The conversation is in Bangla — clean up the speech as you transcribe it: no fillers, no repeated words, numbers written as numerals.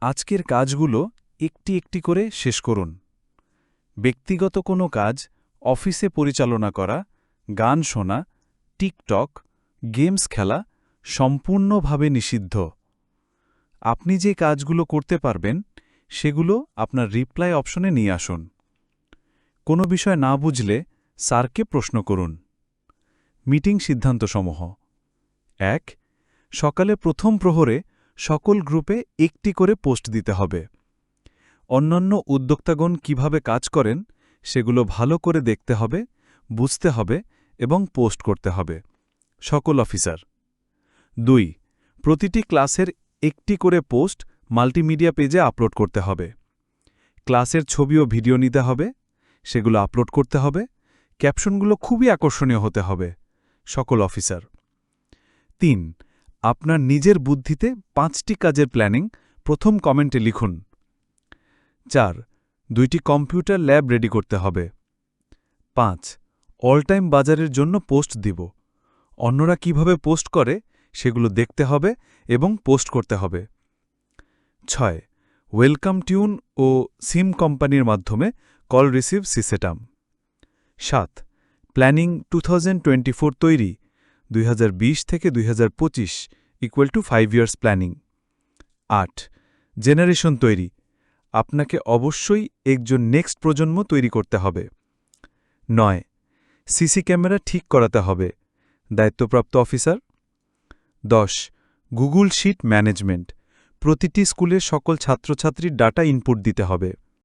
আজকের কাজগুলো একটি একটি করে শেষ করুন। ব্যক্তিগত কোনো কাজ, অফিসে পরিচালনা করা, গান শোনা, টিকটক, গেমস খেলা সম্পূর্ণভাবে নিষিদ্ধ। আপনি যে কাজগুলো করতে পারবেন সেগুলো আপনার রিপ্লাই অপশনে নিয়ে আসুন। কোনো বিষয় না বুঝলে স্যারকে প্রশ্ন করুন। মিটিং সিদ্ধান্তসমূহ: ১. সকালে প্রথম প্রহরে সকল গ্রুপে একটি করে পোস্ট দিতে হবে। অন্যান্য উদ্যোক্তাগণ কিভাবে কাজ করেন সেগুলো ভালো করে দেখতে হবে, বুঝতে হবে এবং পোস্ট করতে হবে। সকল অফিসার। ২. প্রতিটি ক্লাসের একটি করে পোস্ট মাল্টিমিডিয়া পেজে আপলোড করতে হবে। ক্লাসের ছবি ও ভিডিও নিতে হবে, সেগুলো আপলোড করতে হবে। ক্যাপশনগুলো খুবই আকর্ষণীয় হতে হবে। সকল অফিসার। ৩. আপনার নিজের বুদ্ধিতে ৫টি কাজের প্ল্যানিং প্রথম কমেন্টে লিখুন। ৪. ২টি কম্পিউটার ল্যাব রেডি করতে হবে। ৫. অল টাইম বাজারের জন্য পোস্ট দিব। অন্যরা কিভাবে পোস্ট করে সেগুলো দেখতে হবে এবং পোস্ট করতে হবে। ৬. ওয়েলকাম টিউন ও সিম কোম্পানির মাধ্যমে কল রিসিভ সিস্টেম। ৭. প্ল্যানিং 2024 তৈরি 2020 থেকে 2025 = 5 ইয়ার্স প্ল্যানিং। ৮. জেনারেশন তৈরি। আপনাকে অবশ্যই একজন নেক্সট প্রজন্ম তৈরি করতে হবে। ৯. সিসি ক্যামেরা ঠিক করাতে হবে। দায়িত্বপ্রাপ্ত অফিসার। ১০. Google sheet management. প্রতিটি স্কুলের সকল ছাত্রছাত্রীর ডাটা ইনপুট দিতে হবে।